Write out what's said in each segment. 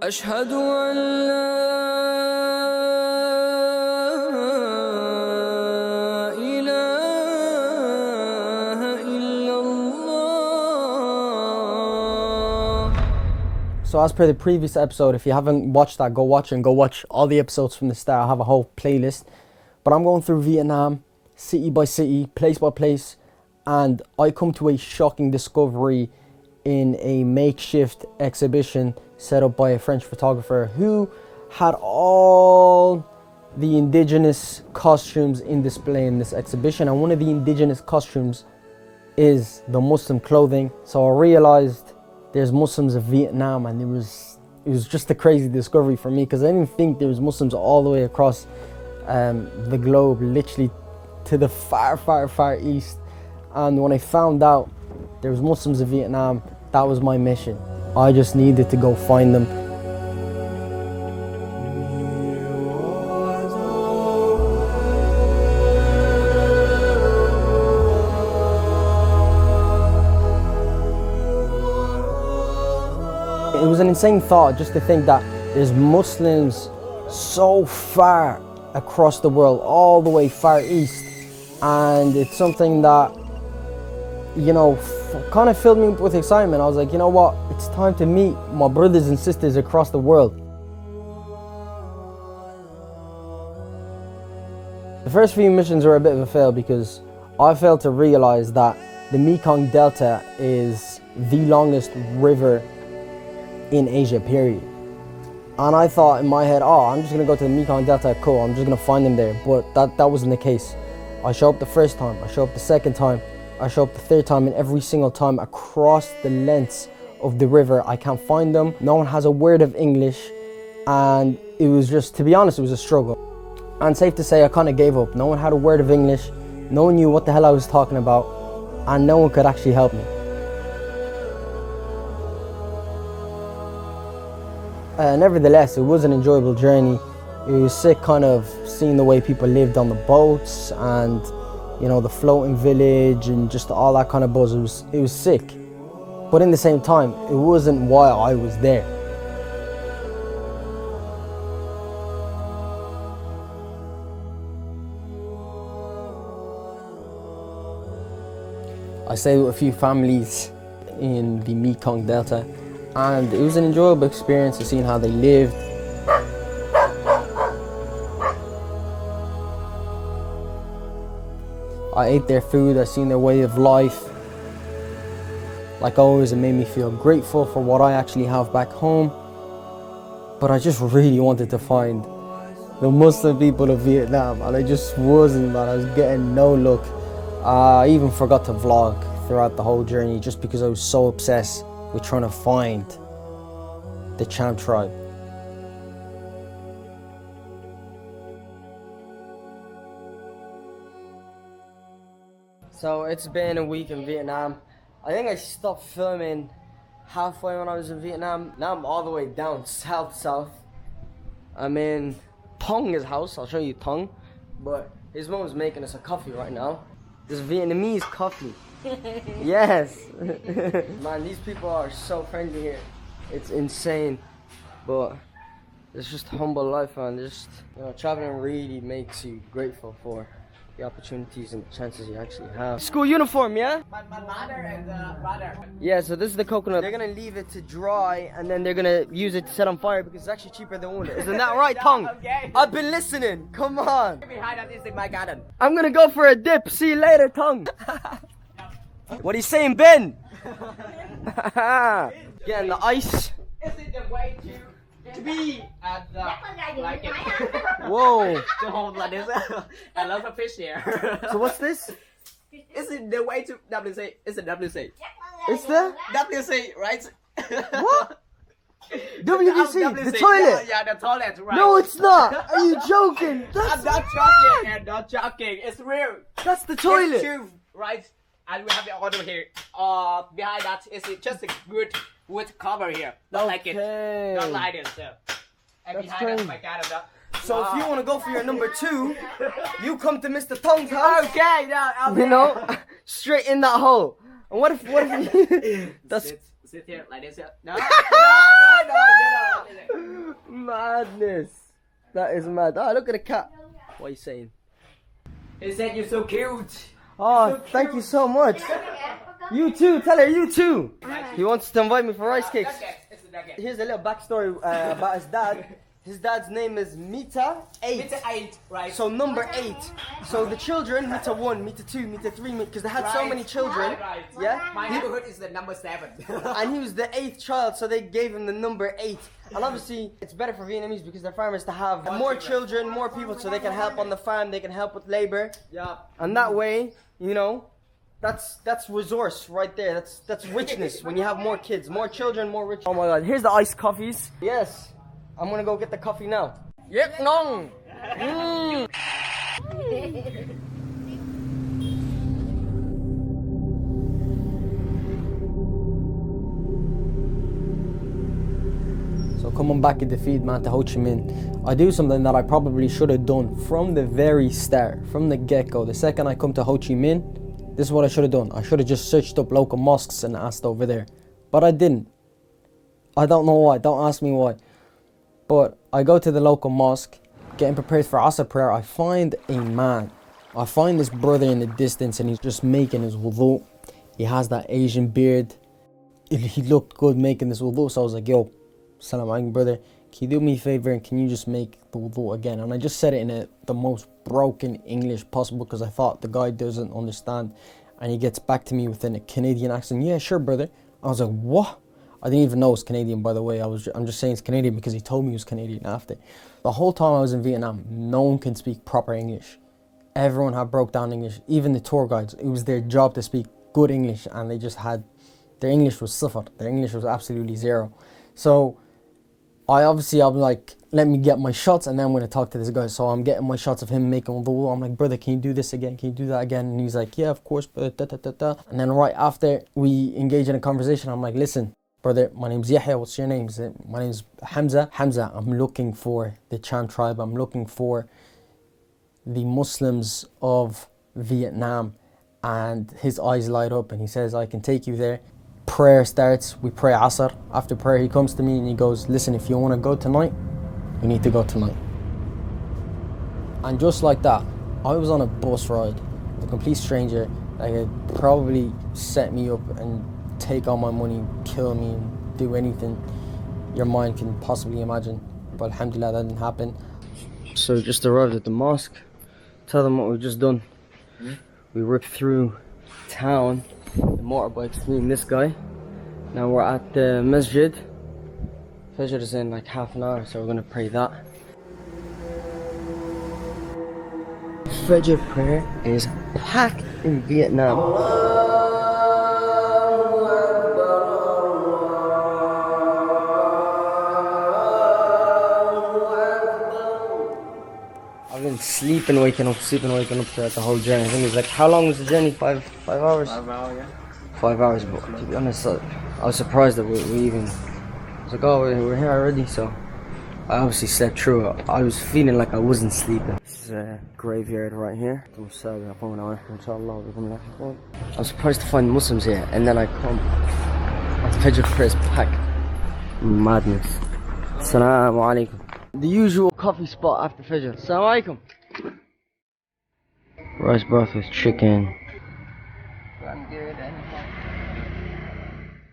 أشهد أن لا إله إلا الله. So as per the previous episode, if you haven't watched that, go watch all the episodes from the start. I have a whole playlist. But I'm going through Vietnam, city by city, place by place, and I come to a shocking discovery in a makeshift exhibition set up by a French photographer who had all the indigenous costumes in display in this exhibition, and one of the indigenous costumes is the Muslim clothing. So I realized there's Muslims of Vietnam, and it was just a crazy discovery for me, because I didn't think there was Muslims all the way across the globe, literally to the far east. And when I found out there was Muslims of Vietnam, that was my mission. I just needed to go find them. It was an insane thought just to think that there's Muslims so far across the world, all the way far east, and it's something that, you know, kind of filled me with excitement. I was like, you know what, it's time to meet my brothers and sisters across the world. The first few missions were a bit of a fail because I failed to realize that the Mekong Delta is the longest river in Asia, period. And I thought in my head, oh, I'm just gonna go to the Mekong Delta, cool, I'm just gonna find them there. But that wasn't the case. I show up the first time, I show up the second time, I show up the third time, and every single time across the lengths of the river, I can't find them. No one has a word of English, and it was just, to be honest, it was a struggle. And safe to say, I kind of gave up. No one had a word of English, no one knew what the hell I was talking about, and no one could actually help me. Nevertheless, it was an enjoyable journey. It was sick kind of seeing the way people lived on the boats, and you know, the floating village and just all that kind of buzz. It was sick. But in the same time, it wasn't why I was there. I stayed with a few families in the Mekong Delta, and it was an enjoyable experience of seeing how they lived. I ate their food, I seen their way of life. Like always, it made me feel grateful for what I actually have back home. But I just really wanted to find the Muslim people of Vietnam, and I just wasn't, man. I was getting no luck. I even forgot to vlog throughout the whole journey just because I was so obsessed with trying to find the Cham tribe. So it's been a week in Vietnam. I think I stopped filming halfway when I was in Vietnam. Now I'm all the way down south. I'm in Thong's house. I'll show you Thong. But his mom's making us a coffee right now. This Vietnamese coffee. Yes. Man, these people are so friendly here. It's insane. But it's just humble life, man. Just, you know, traveling really makes you grateful for the opportunities and chances you actually have. School uniform, yeah? My mother and brother. Yeah, so this is the coconut. They're gonna leave it to dry, and then they're gonna use it to set on fire because it's actually cheaper than wood. Isn't that right, Thong? Okay. I've been listening. Come on. Behind that is in my garden. I'm gonna go for a dip. See you later, Thong. What are you saying, Ben? Getting the ice. Is it the way to be at the like it? Whoa. To hold like this? I love the fish here. So what's this? Is it the way to WC? Is it WC? It's the WC, right? what? WC, the toilet. Yeah, the toilet, right? No, it's not. Are you joking? I'm That's not joking. I'm not joking. It's real. That's the It's toilet. true, right? And we have the order here. Behind that is just a good wood cover here. Don't like it. Don't like it. So. And That's behind crazy. us, my God, So if you want to go for your number 2, you come to Mr. Thong's house. Okay, now I'll You know, straight in that hole. And what if that's sit here like this. No, no, madness. That is mad. Oh, look at the cat. What are you saying? He said you're so cute. Oh, So thank cute. you so much. You too. Tell her you too. He wants to invite me for rice cakes. It's the nugget. Here's a little backstory about his dad. His dad's name is Mita 8. It's 8, right? So number 8. So the children, Mita 1, Mita 2, Mita 3, because they had so many children. Right. Yeah. My neighborhood is the number 7. And he was the 8th child, so they gave him the number 8. And obviously, it's better for Vietnamese because they're farmers to have more children, more people, so they can help on the farm, they can help with labor. Yeah. And that way, you know, that's resource right there. That's richness. When you have more kids, more children, more rich. Oh my God! Here's the iced coffees. Yes, I'm gonna go get the coffee now. Yep, nong. So coming back in the feed, man, to Ho Chi Minh, I do something that I probably should have done from the very start, from the get-go. The second I come to Ho Chi Minh, this is what I should have done. I should have just searched up local mosques and asked over there. But I didn't. I don't know why. Don't ask me why. But I go to the local mosque, getting prepared for Asr prayer. I find a man. I find this brother in the distance and he's just making his wudu. He has that Asian beard. He looked good making this wudu. So I was like, yo, Salam alaikum, brother. Can you do me a favor and can you just make the wudu again? And I just said it in the most broken English possible because I thought the guy doesn't understand. And he gets back to me within a Canadian accent. Yeah, sure, brother. I was like, what? I didn't even know it's Canadian, by the way. I'm just saying it's Canadian because he told me he was Canadian after. The whole time I was in Vietnam, no one can speak proper English. Everyone had broke down English. Even the tour guides, it was their job to speak good English, and they just had, their English was suffered. Their English was absolutely zero. So I'm like, let me get my shots and then I'm going to talk to this guy. So I'm getting my shots of him making wudu. I'm like, brother, can you do this again? Can you do that again? And he's like, yeah, of course, brother. Da, da, da, da. And then right after we engage in a conversation, I'm like, listen, brother, my name's Yahya. What's your name? My name's Hamza. Hamza, I'm looking for the Cham tribe. I'm looking for the Muslims of Vietnam. And his eyes light up and he says, I can take you there. Prayer starts, we pray Asr. After prayer he comes to me and he goes, listen, if you want to go tonight, you need to go tonight. And just like that, I was on a bus ride with a complete stranger that could probably set me up and take all my money, kill me and do anything your mind can possibly imagine. But alhamdulillah, that didn't happen. So we just arrived at the mosque. Tell them what we've just done. We ripped through town, the motorbikes, me and this guy. Now we're at the masjid. Fajr is in like half an hour, so we're gonna pray that. Fajr prayer is packed in Vietnam. I've been sleeping, waking up throughout the whole journey. I think it was like, how long was the journey? 5 hours? 5 hours, yeah. 5 hours, but to be honest, I was surprised that we even, I was like, oh, we're here already, so I obviously slept through it. I was feeling like I wasn't sleeping. This is a graveyard right here. I'm surprised to find Muslims here, and then I come, Fajr prayer is packed. Madness. Assalamu alaikum. The usual coffee spot after Fajr. Assalamu alaikum. Rice broth with chicken.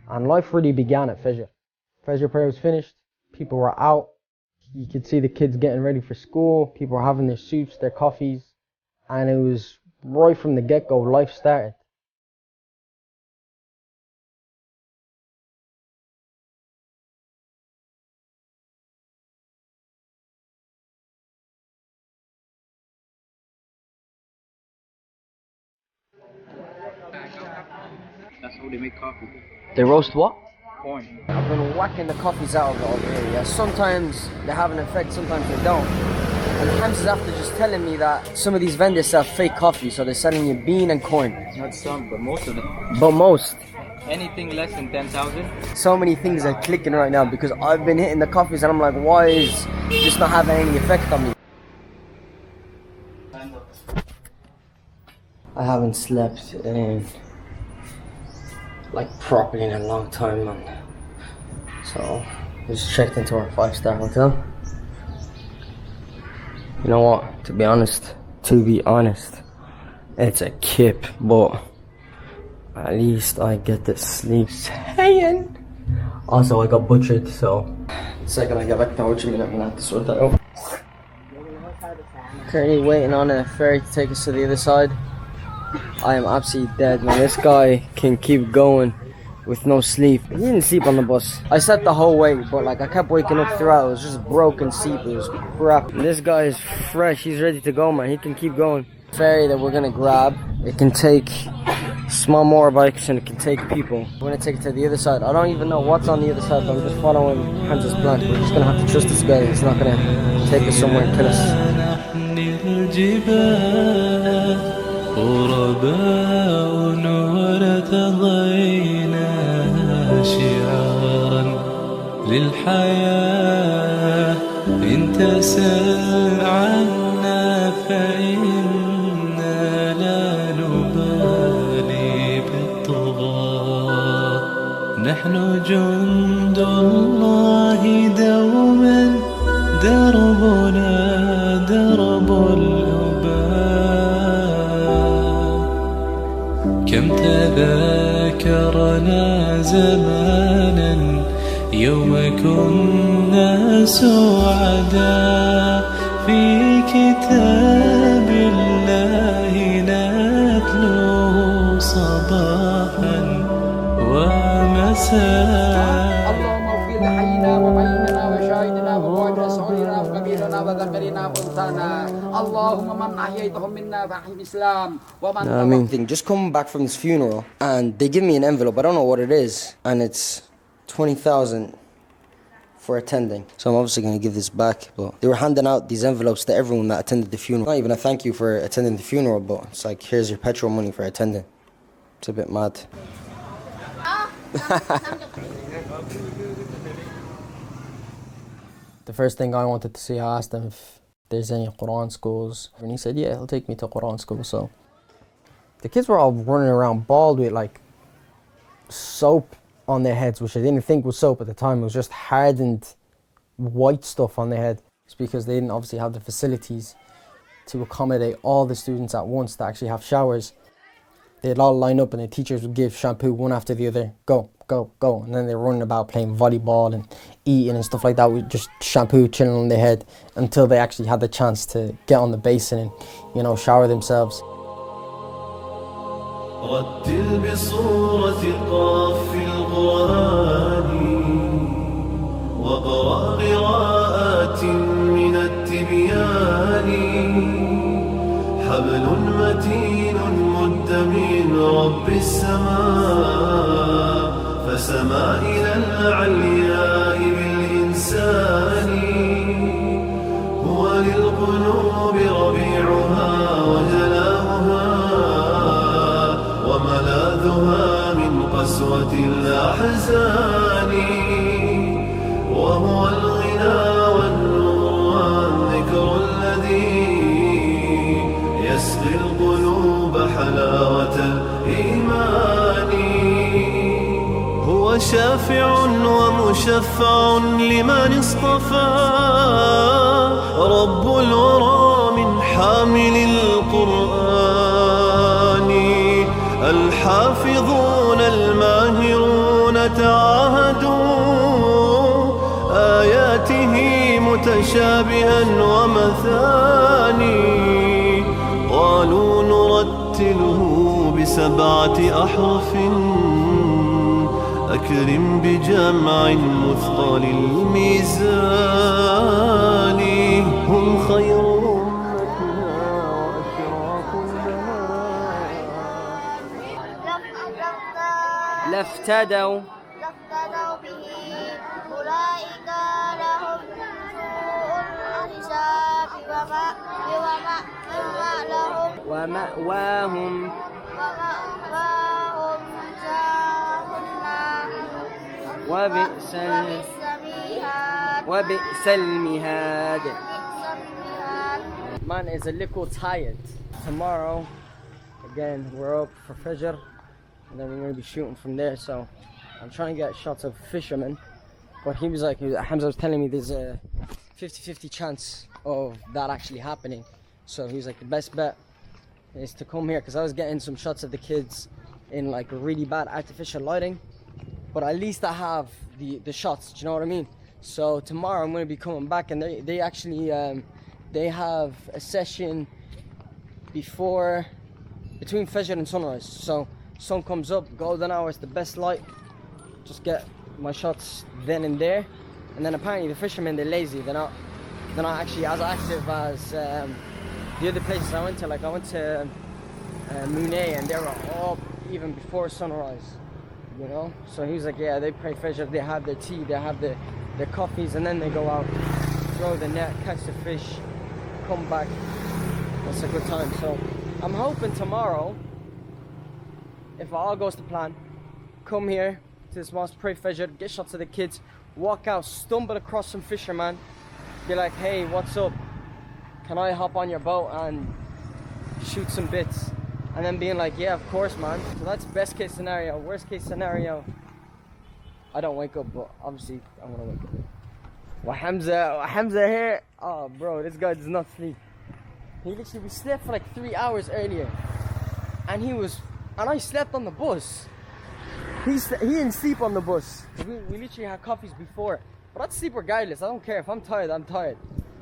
And life really began at Fajr. Fajr prayer was finished. People were out. You could see the kids getting ready for school. People were having their soups, their coffees. And it was right from the get-go, life started. That's how they make coffee. They roast what? Corn. I've been whacking the coffees out of all the area. Sometimes they have an effect, sometimes they don't. And Hamza's after just telling me that some of these vendors sell fake coffee, so they're selling you bean and corn. Not some, but most of them. But most. Anything less than 10,000. So many things are clicking right now because I've been hitting the coffees and I'm like, why is this not having any effect on me? I haven't slept in like properly in a long time, man. So we just checked into our 5-star hotel. You know what? To be honest, it's a kip, but at least I get to sleep. Also, I got butchered, so the second I get back to Ho Chi Minh, I'm gonna have to sort that out. Currently waiting on a ferry to take us to the other side. I am absolutely dead, man. This guy can keep going with no sleep. He didn't sleep on the bus. I slept the whole way, but like I kept waking up throughout. It was just broken sleep. It was crap. This guy is fresh. He's ready to go, man. He can keep going. Ferry that we're gonna grab, it can take small motorbikes and it can take people. We're gonna take it to the other side. I don't even know what's on the other side, but I'm just following Hamza's plan. We're just gonna have to trust this guy. He's not gonna take us somewhere and kill us. نحن جند الله دوما دربنا درب الأباء كم تذاكرنا زمانا يوم كنا سعداء في كتاب الله نتلوه صباحا اللهم اغفر لحينا وميتنا وشاهدنا وبعدنا صغيرنا وكبيرنا وذكرنا وانثانا اللهم من احييتهم منا فاحي الاسلام ومن I mean, just coming back from this funeral and they give me an envelope. I don't know what it is, and it's 20,000 for attending. So I'm obviously going to give this back. But they were handing out these envelopes to everyone that attended the funeral. Not even a thank you for attending the funeral, but it's like, here's your petrol money for attending. It's a bit mad. The first thing I wanted to see, I asked him if there's any Quran schools, and he said, yeah, he'll take me to Quran school. So the kids were all running around bald with like soap on their heads, which I didn't think was soap at the time. It was just hardened white stuff on their head. It's because they didn't obviously have the facilities to accommodate all the students at once to actually have showers. They'd all line up and the teachers would give shampoo one after the other. Go, go, go. And then they're running about playing volleyball and eating and stuff like that with just shampoo chilling on their head until they actually had the chance to get on the basin and, you know, shower themselves. رتل بصورة قاف القرآن وقرأ قراءات من التبيان حبل متين مد من رب السماء فسما إلى العلياء بالإنسان هو للقلوب ربيعها وجلاؤها وملاذها من قسوة الأحزان وهو الغنى والنور والذكر الذي يسقي القلوب حلاوة الإيمان هو شافع ومشفع لمن اصطفى رب الورى من حامل القرآن الحافظون الماهرون تعاهدوا آياته متشابها ومثاني قالوا نرتله ب7 أحرف أكرم بجمع مثقل الميزان هم خير لافتدوا به أولئك لهم سوء الحساب ومأواهم وبئس المهاد. Man is a little tired. Tomorrow, again, we're up for Fajr, and then we're going to be shooting from there. So I'm trying to get shots of fishermen, but he was like, Hamza was telling me there's a 50-50 chance of that actually happening. So he was like, the best bet is to come here, because I was getting some shots of the kids in like really bad artificial lighting, but at least I have the shots, do you know what I mean? So tomorrow I'm going to be coming back, and they actually they have a session between Fajr and sunrise. So sun comes up, golden hour is the best light, just get my shots then and there. And then apparently the fishermen, they're lazy, they're not actually as active as the other places I went to. Like I went to Moonay, and they were up even before sunrise, you know. So he was like, yeah, they pray Fajr, they have their tea, they have their coffees, and then they go out, throw the net, catch the fish, come back. That's a good time. So I'm hoping tomorrow, if all goes to plan, come here to this mosque, pray Fajr, get shots of the kids, walk out, stumble across some fisherman, be like, hey, what's up? Can I hop on your boat and shoot some bits? And then being like, yeah, of course, man. So that's best case scenario. Worst case scenario, I don't wake up, but obviously I'm gonna wake up. Well, Hamza here. Oh, bro, this guy does not sleep. We slept for like 3 hours earlier, and I slept on the bus. He didn't sleep on the bus. We literally had coffees before, but I'd sleep regardless. I don't care. If I'm tired, I'm tired.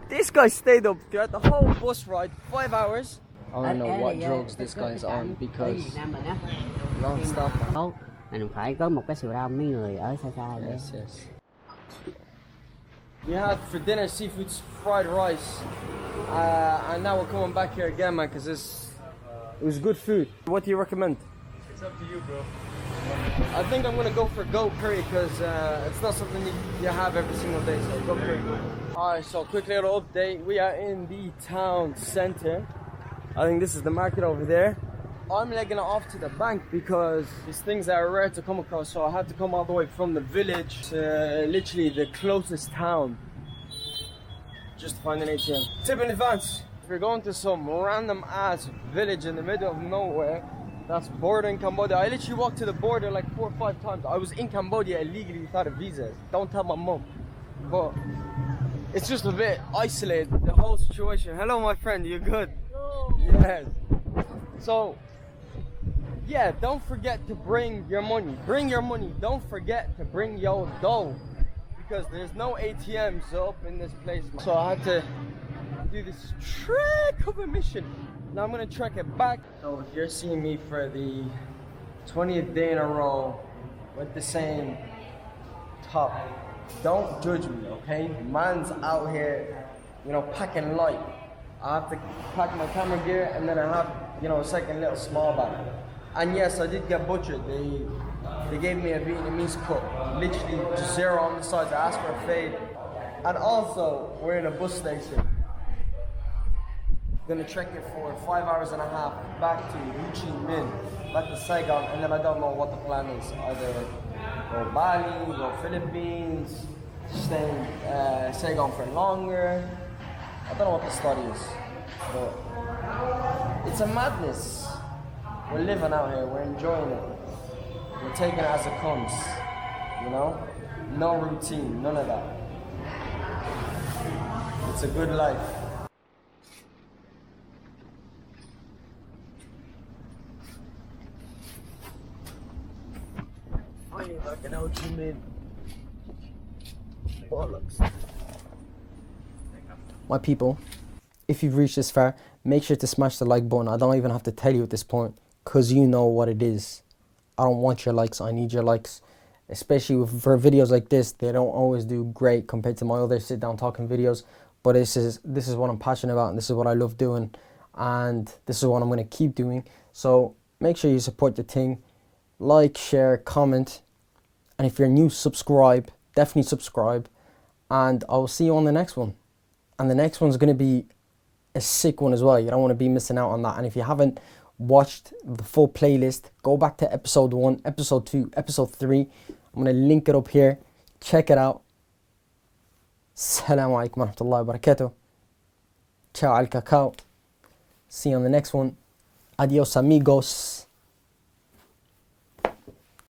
This guy stayed up throughout the whole bus ride, 5 hours. I don't know what drugs this guy's on, because non-stop. Mình phải có một cái sự đông mấy người ở xa xa. Yes, yes. We had for dinner seafood fried rice, and now we're coming back here again, man, because it was good food. What do you recommend? It's up to you, bro. I think I'm gonna go for goat curry, because it's not something you have every single day. So goat curry. Alright, so quick little update. We are in the town center. I think this is the market over there. I'm legging it off to the bank because these things are rare to come across, so I had to come all the way from the village to literally the closest town just to find an ATM. Tip in advance, if you're going to some random ass village in the middle of nowhere that's bordering Cambodia, I literally walked to the border like 4 or 5 times. I was in Cambodia illegally without a visa. Don't tell my mom. But it's just a bit isolated, the whole situation. Hello, my friend, you good? Yes. So yeah, don't forget to bring your money. Bring your money. Don't forget to bring your dough, because there's no ATMs up in this place. So I had to do this trek of a mission. Now I'm gonna trek it back. So if you're seeing me for the 20th day in a row with the same top, don't judge me, okay? Man's out here, you know, packing light. I have to pack my camera gear, and then I have, you know, a second little small bag. And yes, I did get butchered. They gave me a Vietnamese cup, literally just zero on the sides. I asked for a fade. And also, we're in a bus station. Gonna trek it for 5 hours and a half back to Ho Chi Minh, back to Saigon, and then I don't know what the plan is. Either go Bali, go Philippines, stay in Saigon for longer. I don't know what the study is, but it's a madness. We're living out here, we're enjoying it. We're taking it as it comes, you know? No routine, none of that. It's a good life. I ain't fucking Ho Chi Minh. Bollocks. My people, if you've reached this far, make sure to smash the like button. I don't even have to tell you at this point, because you know what it is. I don't want your likes, I need your likes. Especially for videos like this, they don't always do great compared to my other sit down talking videos. But this is what I'm passionate about, and this is what I love doing, and this is what I'm going to keep doing. So make sure you support the thing. Like, share, comment, and if you're new, subscribe. Definitely subscribe, and I will see you on the next one. And the next one's going to be a sick one as well. You don't want to be missing out on that. And if you haven't watched the full playlist, go back to episode 1, episode 2, episode 3. I'm going to link it up here. Check it out. Assalamu alaikum wa rahmatullahi wa barakatuh. Ciao al cacao. See you on the next one. Adios amigos.